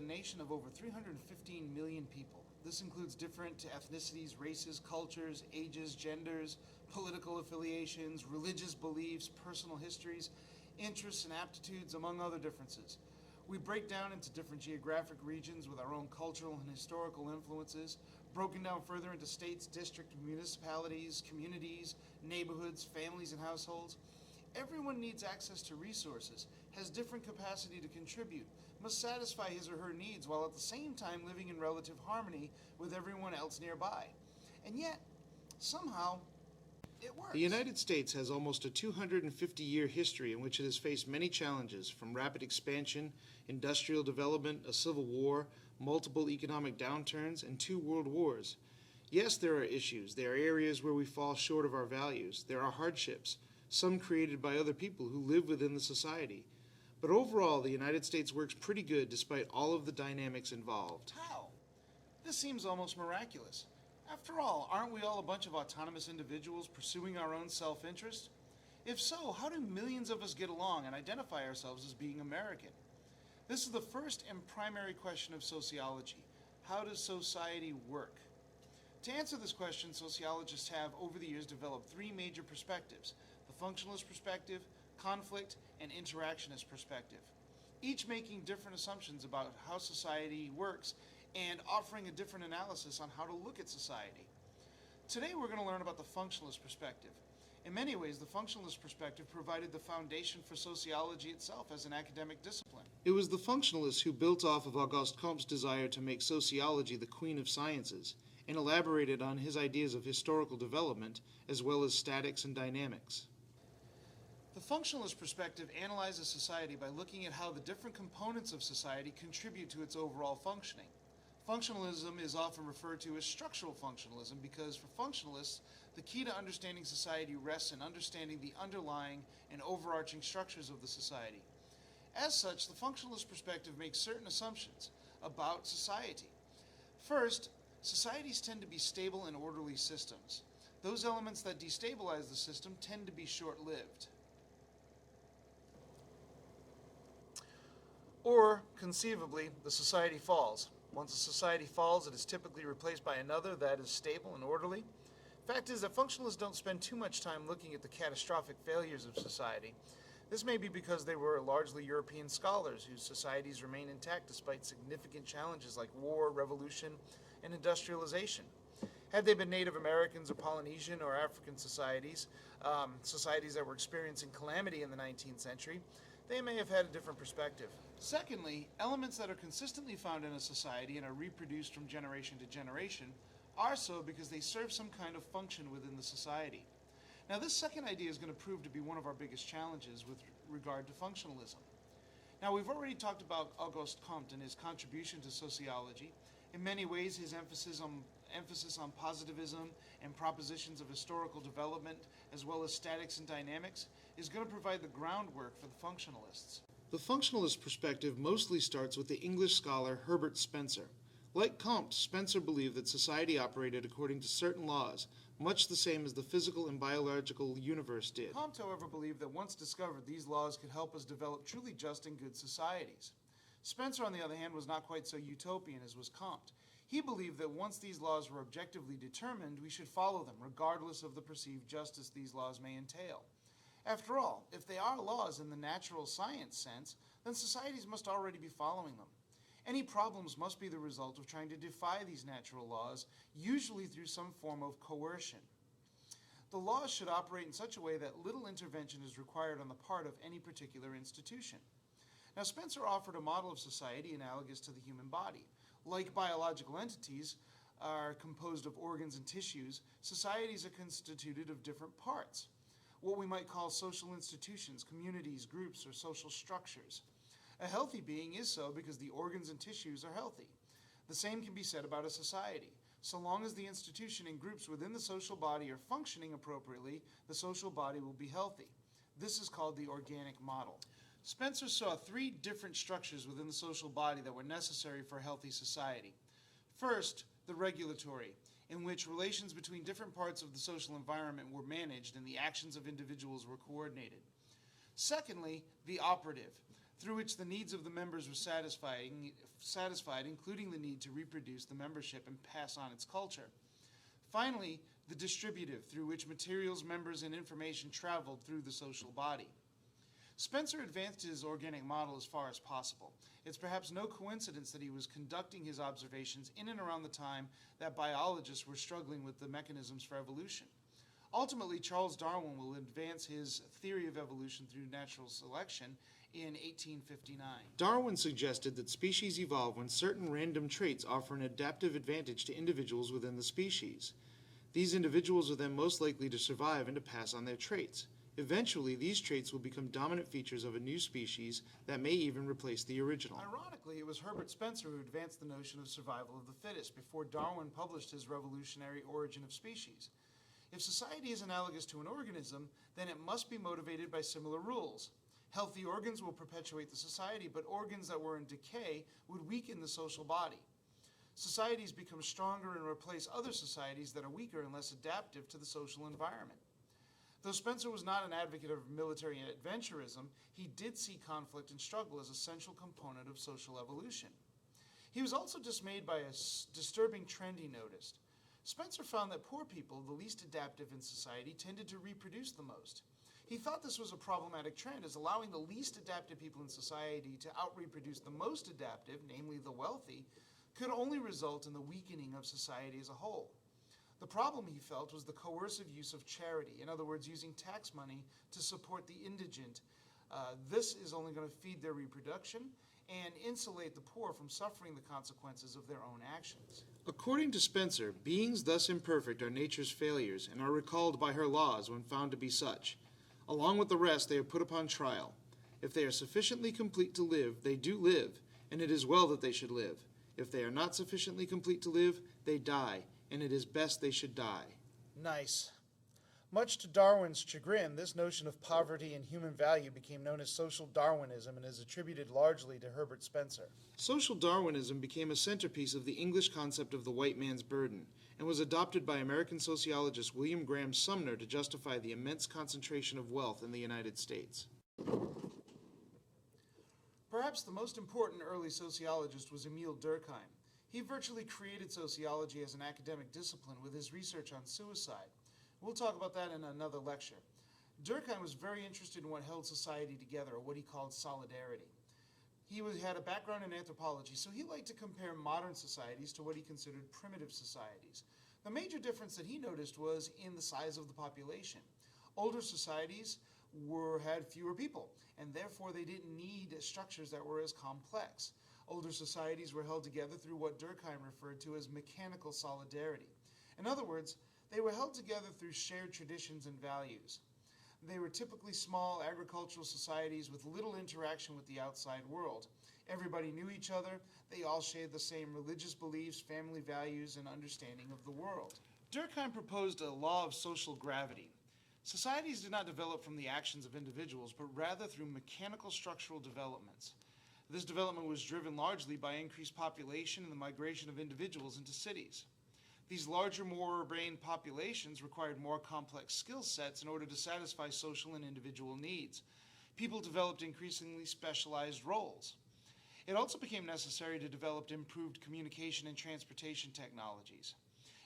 nation of over 315 million people. This includes different ethnicities, races, cultures, ages, genders, political affiliations, religious beliefs, personal histories, interests, and aptitudes, among other differences. We break down into different geographic regions with our own cultural and historical influences, broken down further into states, districts, municipalities, communities, neighborhoods, families, and households. Everyone needs access to resources, has different capacity to contribute, must satisfy his or her needs while at the same time living in relative harmony with everyone else nearby. And yet, somehow, it works. The United States has almost a 250-year history in which it has faced many challenges, from rapid expansion, industrial development, a civil war, multiple economic downturns, and 2 world wars. Yes, there are issues. There are areas where we fall short of our values. There are hardships, some created by other people who live within the society. But overall, the United States works pretty good despite all of the dynamics involved. How? This seems almost miraculous. After all, aren't we all a bunch of autonomous individuals pursuing our own self-interest? If so, how do millions of us get along and identify ourselves as being American? This is the first and primary question of sociology. How does society work? To answer this question, sociologists have, over the years, developed 3 major perspectives: the functionalist perspective, conflict, and interactionist perspective, each making different assumptions about how society works and offering a different analysis on how to look at society. Today we're going to learn about the functionalist perspective. In many ways, the functionalist perspective provided the foundation for sociology itself as an academic discipline. It was the functionalists who built off of Auguste Comte's desire to make sociology the queen of sciences and elaborated on his ideas of historical development as well as statics and dynamics. The functionalist perspective analyzes society by looking at how the different components of society contribute to its overall functioning. Functionalism is often referred to as structural functionalism because for functionalists, the key to understanding society rests in understanding the underlying and overarching structures of the society. As such, the functionalist perspective makes certain assumptions about society. First, societies tend to be stable and orderly systems. Those elements that destabilize the system tend to be short-lived. Or, conceivably, the society falls. Once a society falls, it is typically replaced by another that is stable and orderly. Fact is that functionalists don't spend too much time looking at the catastrophic failures of society. This may be because they were largely European scholars whose societies remain intact despite significant challenges like war, revolution, and industrialization. Had they been Native Americans or Polynesian or African societies, societies that were experiencing calamity in the 19th century, they may have had a different perspective. Secondly, elements that are consistently found in a society and are reproduced from generation to generation are so because they serve some kind of function within the society. Now, this second idea is going to prove to be one of our biggest challenges with regard to functionalism. Now, we've already talked about Auguste Comte and his contribution to sociology. In many ways, his emphasis on positivism and propositions of historical development, as well as statics and dynamics, is going to provide the groundwork for the functionalists. The functionalist perspective mostly starts with the English scholar Herbert Spencer. Like Comte, Spencer believed that society operated according to certain laws, much the same as the physical and biological universe did. Comte, however, believed that once discovered, these laws could help us develop truly just and good societies. Spencer, on the other hand, was not quite so utopian as was Comte. He believed that once these laws were objectively determined, we should follow them, regardless of the perceived justice these laws may entail. After all, if they are laws in the natural science sense, then societies must already be following them. Any problems must be the result of trying to defy these natural laws, usually through some form of coercion. The laws should operate in such a way that little intervention is required on the part of any particular institution. Now, Spencer offered a model of society analogous to the human body. Like biological entities are composed of organs and tissues, societies are constituted of different parts, what we might call social institutions, communities, groups, or social structures. A healthy being is so because the organs and tissues are healthy. The same can be said about a society. So long as the institution and groups within the social body are functioning appropriately, the social body will be healthy. This is called the organic model. Spencer saw 3 different structures within the social body that were necessary for a healthy society. First, the regulatory, in which relations between different parts of the social environment were managed and the actions of individuals were coordinated. Secondly, the operative. through which the needs of the members were satisfied, including the need to reproduce the membership and pass on its culture. Finally, the distributive, through which materials, members, and information traveled through the social body. Spencer advanced his organic model as far as possible. It's perhaps no coincidence that he was conducting his observations in and around the time that biologists were struggling with the mechanisms for evolution. Ultimately, Charles Darwin will advance his theory of evolution through natural selection in 1859. Darwin suggested that species evolve when certain random traits offer an adaptive advantage to individuals within the species. These individuals are then most likely to survive and to pass on their traits. Eventually, these traits will become dominant features of a new species that may even replace the original. Ironically, it was Herbert Spencer who advanced the notion of survival of the fittest before Darwin published his revolutionary Origin of Species. If society is analogous to an organism, then it must be motivated by similar rules. Healthy organs will perpetuate the society, but organs that were in decay would weaken the social body. Societies become stronger and replace other societies that are weaker and less adaptive to the social environment. Though Spencer was not an advocate of military adventurism, he did see conflict and struggle as a central component of social evolution. He was also dismayed by a disturbing trend he noticed. Spencer found that poor people, the least adaptive in society, tended to reproduce the most. He thought this was a problematic trend, as allowing the least adaptive people in society to out-reproduce the most adaptive, namely the wealthy, could only result in the weakening of society as a whole. The problem, he felt, was the coercive use of charity, in other words, using tax money to support the indigent. This is only going to feed their reproduction and insulate the poor from suffering the consequences of their own actions. According to Spencer, beings thus imperfect are nature's failures and are recalled by her laws when found to be such. Along with the rest, they are put upon trial. If they are sufficiently complete to live, they do live, and it is well that they should live. If they are not sufficiently complete to live, they die, and it is best they should die. Nice. Much to Darwin's chagrin, this notion of poverty and human value became known as social Darwinism and is attributed largely to Herbert Spencer. Social Darwinism became a centerpiece of the English concept of the white man's burden, and was adopted by American sociologist William Graham Sumner to justify the immense concentration of wealth in the United States. Perhaps the most important early sociologist was Emile Durkheim. He virtually created sociology as an academic discipline with his research on suicide. We'll talk about that in another lecture. Durkheim was very interested in what held society together, or what he called solidarity. He had a background in anthropology, so he liked to compare modern societies to what he considered primitive societies. The major difference that he noticed was in the size of the population. Older societies had fewer people, and therefore they didn't need structures that were as complex. Older societies were held together through what Durkheim referred to as mechanical solidarity. In other words, they were held together through shared traditions and values. They were typically small agricultural societies with little interaction with the outside world. Everybody knew each other. They all shared the same religious beliefs, family values, and understanding of the world. Durkheim proposed a law of social gravity. Societies did not develop from the actions of individuals, but rather through mechanical structural developments. This development was driven largely by increased population and the migration of individuals into cities. These larger, more urbane populations required more complex skill sets in order to satisfy social and individual needs. People developed increasingly specialized roles. It also became necessary to develop improved communication and transportation technologies.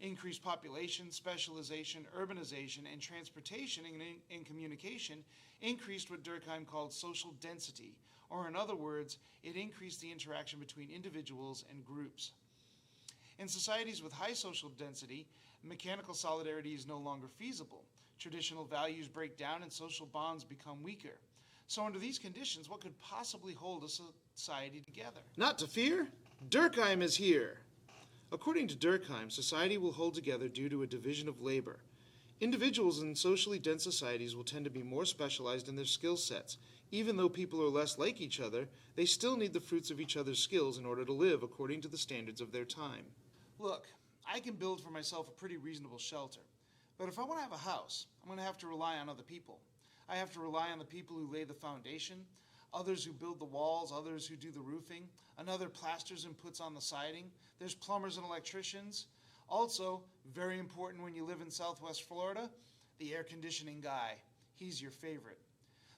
Increased population, specialization, urbanization, and transportation and communication increased what Durkheim called social density, or in other words, it increased the interaction between individuals and groups. In societies with high social density, mechanical solidarity is no longer feasible. Traditional values break down and social bonds become weaker. So under these conditions, what could possibly hold a society together? Not to fear, Durkheim is here. According to Durkheim, society will hold together due to a division of labor. Individuals in socially dense societies will tend to be more specialized in their skill sets. Even though people are less like each other, they still need the fruits of each other's skills in order to live according to the standards of their time. Look, I can build for myself a pretty reasonable shelter. But if I want to have a house, I'm going to have to rely on other people. I have to rely on the people who lay the foundation, others who build the walls, others who do the roofing, another plasters and puts on the siding. There's plumbers and electricians. Also, very important when you live in Southwest Florida, the air conditioning guy. He's your favorite.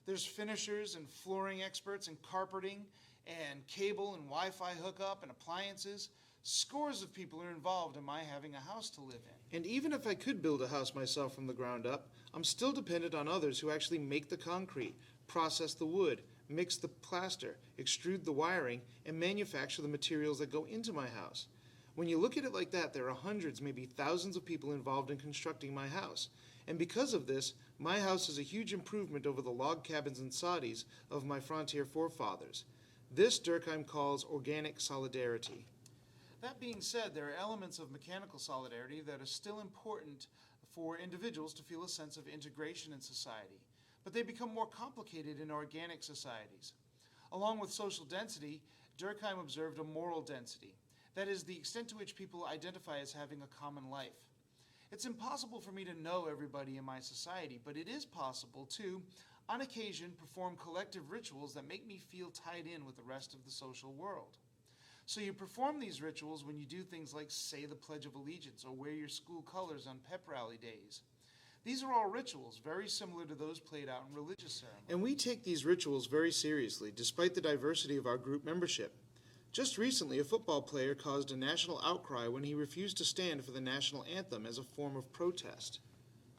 There's finishers and flooring experts and carpeting and cable and Wi-Fi hookup and appliances. Scores of people are involved in my having a house to live in. And even if I could build a house myself from the ground up, I'm still dependent on others who actually make the concrete, process the wood, mix the plaster, extrude the wiring, and manufacture the materials that go into my house. When you look at it like that, there are hundreds, maybe thousands of people involved in constructing my house. And because of this, my house is a huge improvement over the log cabins and soddies of my frontier forefathers. This Durkheim calls organic solidarity. That being said, there are elements of mechanical solidarity that are still important for individuals to feel a sense of integration in society, but they become more complicated in organic societies. Along with social density, Durkheim observed a moral density, that is, the extent to which people identify as having a common life. It's impossible for me to know everybody in my society, but it is possible to, on occasion, perform collective rituals that make me feel tied in with the rest of the social world. So you perform these rituals when you do things like say the Pledge of Allegiance or wear your school colors on pep rally days. These are all rituals, very similar to those played out in religious ceremonies. And we take these rituals very seriously, despite the diversity of our group membership. Just recently, a football player caused a national outcry when he refused to stand for the national anthem as a form of protest.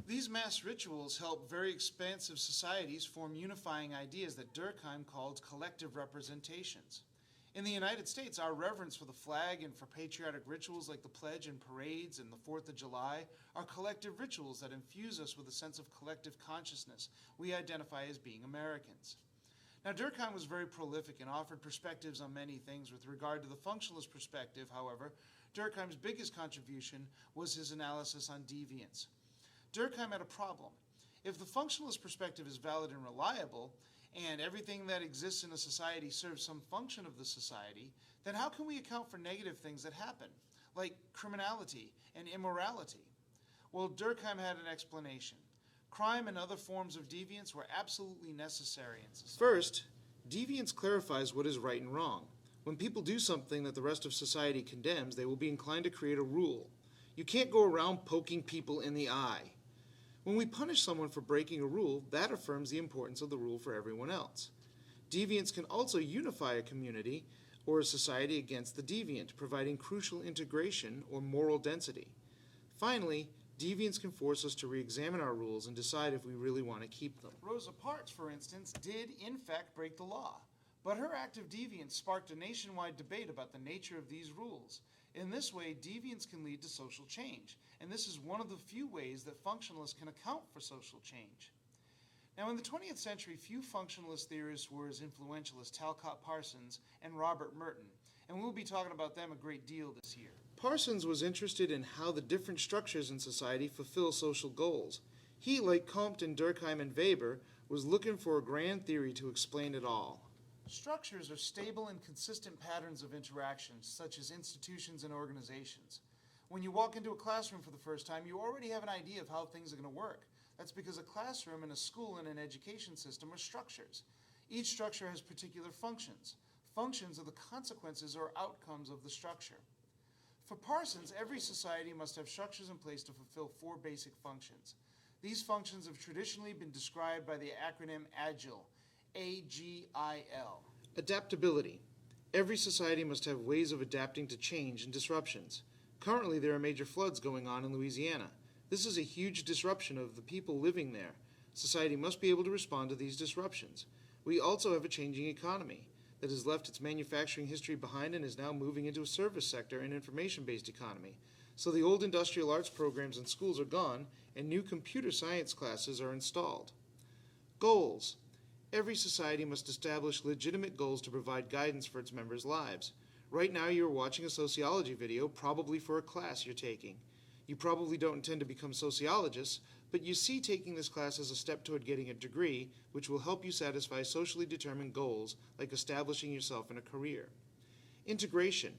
These mass rituals help very expansive societies form unifying ideas that Durkheim called collective representations. In the United States, our reverence for the flag and for patriotic rituals like the pledge and parades and the 4th of July are collective rituals that infuse us with a sense of collective consciousness. We identify as being Americans. Now, Durkheim was very prolific and offered perspectives on many things. With regard to the functionalist perspective, however, Durkheim's biggest contribution was his analysis on deviance. Durkheim had a problem. If the functionalist perspective is valid and reliable, and everything that exists in a society serves some function of the society, then how can we account for negative things that happen, like criminality and immorality? Well, Durkheim had an explanation. Crime and other forms of deviance were absolutely necessary in society. First, deviance clarifies what is right and wrong. When people do something that the rest of society condemns, they will be inclined to create a rule. You can't go around poking people in the eye. When we punish someone for breaking a rule, that affirms the importance of the rule for everyone else. Deviance can also unify a community or a society against the deviant, providing crucial integration or moral density. Finally, deviance can force us to re-examine our rules and decide if we really want to keep them. Rosa Parks, for instance, did in fact break the law, but her act of deviance sparked a nationwide debate about the nature of these rules. In this way, deviance can lead to social change, and this is one of the few ways that functionalists can account for social change. Now, in the 20th century, few functionalist theorists were as influential as Talcott, Parsons, and Robert Merton, and we'll be talking about them a great deal this year. Parsons was interested in how the different structures in society fulfill social goals. He, like Comte and Durkheim and Weber, was looking for a grand theory to explain it all. Structures are stable and consistent patterns of interaction, such as institutions and organizations. When you walk into a classroom for the first time, you already have an idea of how things are going to work. That's because a classroom and a school and an education system are structures. Each structure has particular functions. Functions are the consequences or outcomes of the structure. For Parsons, every society must have structures in place to fulfill 4 basic functions. These functions have traditionally been described by the acronym AGILE, A-G-I-L. Adaptability. Every society must have ways of adapting to change and disruptions. Currently, there are major floods going on in Louisiana. This is a huge disruption of the people living there. Society must be able to respond to these disruptions. We also have a changing economy that has left its manufacturing history behind and is now moving into a service sector and information-based economy. So the old industrial arts programs in schools are gone, and new computer science classes are installed. Goals. Every society must establish legitimate goals to provide guidance for its members' lives. Right now you're watching a sociology video, probably for a class you're taking. You probably don't intend to become sociologists, but you see taking this class as a step toward getting a degree, which will help you satisfy socially determined goals, like establishing yourself in a career. Integration.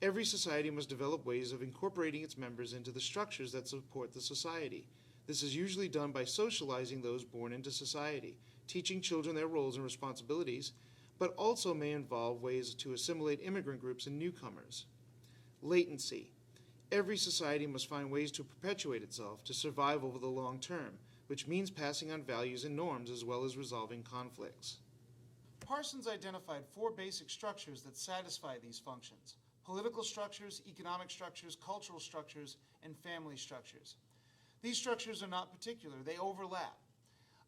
Every society must develop ways of incorporating its members into the structures that support the society. This is usually done by socializing those born into society, teaching children their roles and responsibilities, but also may involve ways to assimilate immigrant groups and newcomers. Latency. Every society must find ways to perpetuate itself, to survive over the long term. which means passing on values and norms as well as resolving conflicts. Parsons identified 4 basic structures that satisfy these functions: political structures, economic structures, cultural structures, and family structures. These structures are not particular, they overlap.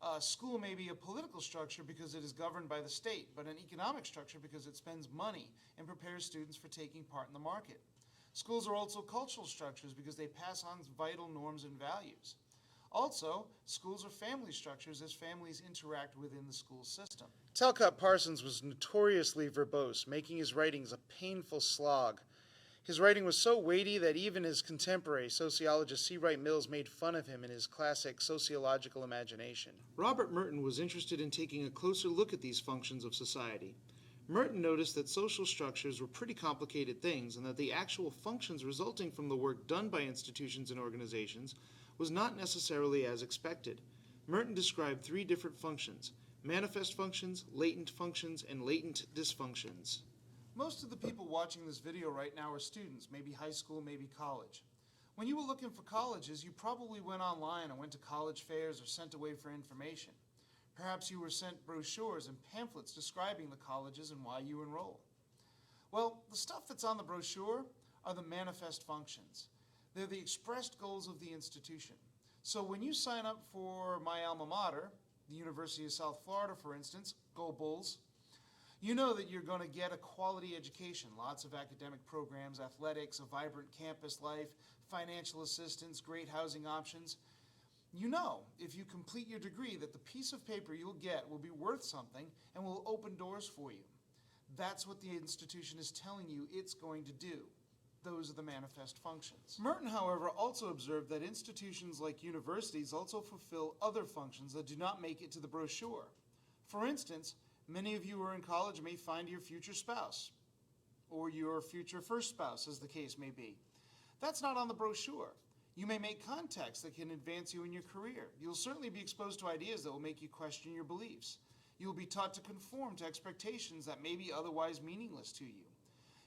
A school may be a political structure because it is governed by the state, but an economic structure because it spends money and prepares students for taking part in the market. Schools are also cultural structures because they pass on vital norms and values. Also, schools are family structures as families interact within the school system. Talcott Parsons was notoriously verbose, making his writings a painful slog. His writing was so weighty that even his contemporary, sociologist C. Wright Mills, made fun of him in his classic Sociological Imagination. Robert Merton was interested in taking a closer look at these functions of society. Merton noticed that social structures were pretty complicated things and that the actual functions resulting from the work done by institutions and organizations was not necessarily as expected. Merton described 3 different functions: manifest functions, latent functions, and latent dysfunctions. Most of the people watching this video right now are students, maybe high school, maybe college. When you were looking for colleges, you probably went online or went to college fairs or sent away for information. Perhaps you were sent brochures and pamphlets describing the colleges and why you enroll. Well, the stuff that's on the brochure are the manifest functions. They're the expressed goals of the institution. So when you sign up for my alma mater, the University of South Florida, for instance, go Bulls, you know that you're going to get a quality education, lots of academic programs, athletics, a vibrant campus life, financial assistance, great housing options. You know, if you complete your degree, that the piece of paper you'll get will be worth something and will open doors for you. That's what the institution is telling you it's going to do. Those are the manifest functions. Merton, however, also observed that institutions like universities also fulfill other functions that do not make it to the brochure. For instance, many of you who are in college may find your future spouse, or your future first spouse, as the case may be. That's not on the brochure. You may make contacts that can advance you in your career. You'll certainly be exposed to ideas that will make you question your beliefs. You will be taught to conform to expectations that may be otherwise meaningless to you.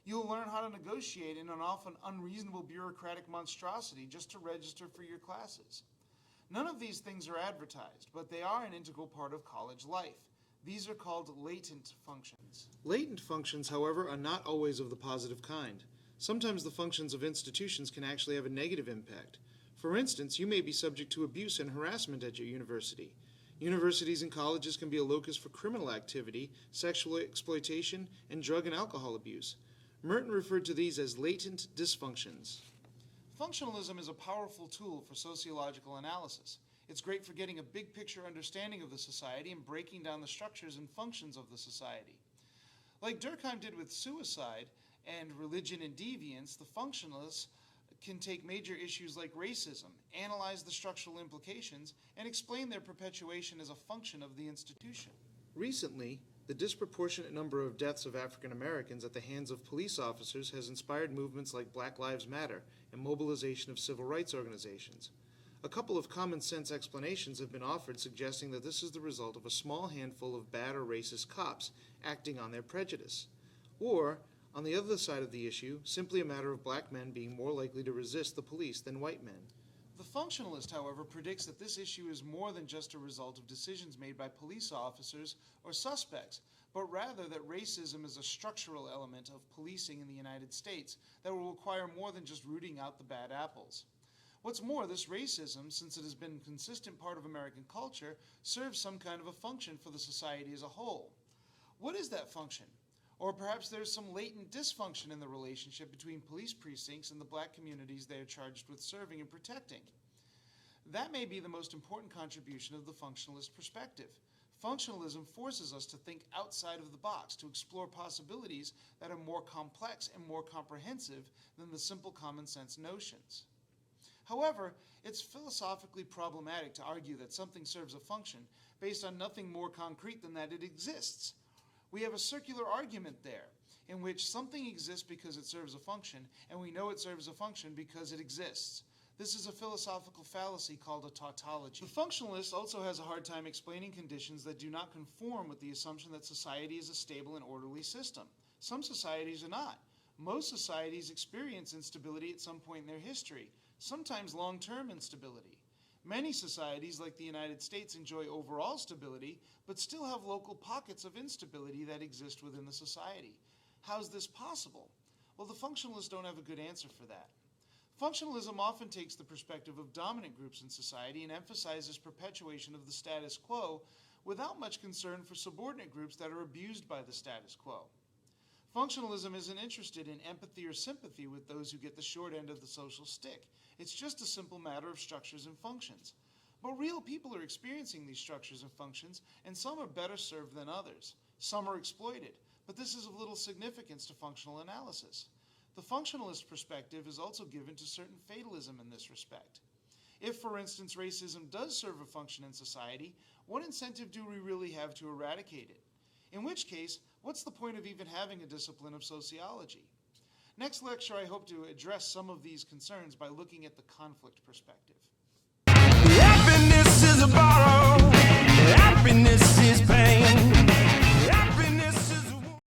You'll learn how to negotiate in an often unreasonable bureaucratic monstrosity just to register for your classes. None of these things are advertised, but they are an integral part of college life. These are called latent functions. Latent functions, however, are not always of the positive kind. Sometimes the functions of institutions can actually have a negative impact. For instance, you may be subject to abuse and harassment at your university. Universities and colleges can be a locus for criminal activity, sexual exploitation, and drug and alcohol abuse. Merton referred to these as latent dysfunctions. Functionalism is a powerful tool for sociological analysis. It's great for getting a big picture understanding of the society and breaking down the structures and functions of the society. Like Durkheim did with suicide and religion and deviance, the functionalists can take major issues like racism, analyze the structural implications, and explain their perpetuation as a function of the institution. Recently, the disproportionate number of deaths of African Americans at the hands of police officers has inspired movements like Black Lives Matter and mobilization of civil rights organizations. A couple of common sense explanations have been offered suggesting that this is the result of a small handful of bad or racist cops acting on their prejudice. Or, on the other side of the issue, simply a matter of black men being more likely to resist the police than white men. The functionalist, however, predicts that this issue is more than just a result of decisions made by police officers or suspects, but rather that racism is a structural element of policing in the United States that will require more than just rooting out the bad apples. What's more, this racism, since it has been a consistent part of American culture, serves some kind of a function for the society as a whole. What is that function? Or perhaps there's some latent dysfunction in the relationship between police precincts and the black communities they are charged with serving and protecting. That may be the most important contribution of the functionalist perspective. Functionalism forces us to think outside of the box, to explore possibilities that are more complex and more comprehensive than the simple common sense notions. However, it's philosophically problematic to argue that something serves a function based on nothing more concrete than that it exists. We have a circular argument there, in which something exists because it serves a function, and we know it serves a function because it exists. This is a philosophical fallacy called a tautology. The functionalist also has a hard time explaining conditions that do not conform with the assumption that society is a stable and orderly system. Some societies are not. Most societies experience instability at some point in their history, sometimes long-term instability. Many societies, like the United States, enjoy overall stability, but still have local pockets of instability that exist within the society. How's this possible? Well, the functionalists don't have a good answer for that. Functionalism often takes the perspective of dominant groups in society and emphasizes perpetuation of the status quo without much concern for subordinate groups that are abused by the status quo. Functionalism isn't interested in empathy or sympathy with those who get the short end of the social stick. It's just a simple matter of structures and functions. But real people are experiencing these structures and functions, and some are better served than others. Some are exploited, but this is of little significance to functional analysis. The functionalist perspective is also given to certain fatalism in this respect. If, for instance, racism does serve a function in society, what incentive do we really have to eradicate it? In which case, what's the point of even having a discipline of sociology? Next lecture, I hope to address some of these concerns by looking at the conflict perspective.